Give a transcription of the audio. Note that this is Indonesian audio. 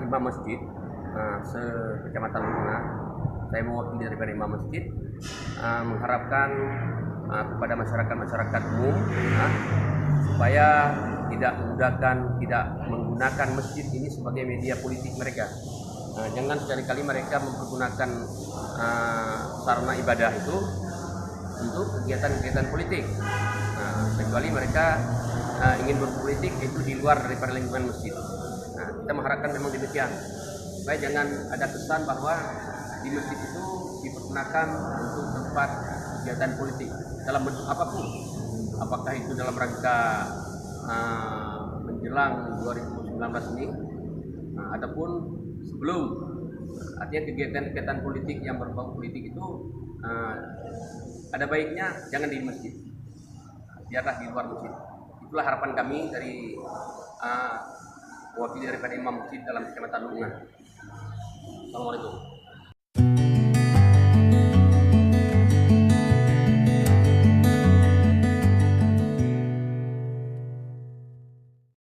imam masjid se-Kecamatan Lunga. Saya mewakili daripada imam masjid mengharapkan kepada masyarakat umum supaya tidak menggunakan masjid ini sebagai media politik mereka. Jangan sekali-kali mereka mempergunakan sarana ibadah itu untuk kegiatan-kegiatan politik, kecuali mereka ingin berpolitik itu di luar daripada lingkungan masjid. Kita mengharapkan memang demikian, supaya jangan ada kesan bahwa di masjid itu dipergunakan untuk tempat kegiatan politik dalam bentuk apapun, apakah itu dalam rangka menjelang 2019 ini ataupun sebelum. Artinya kegiatan-kegiatan politik yang berbau politik itu ada baiknya jangan di masjid, biarlah di luar masjid. Itulah harapan kami dari wakil daripada imam masjid dalam Kecamatan Lunga. Assalamualaikum.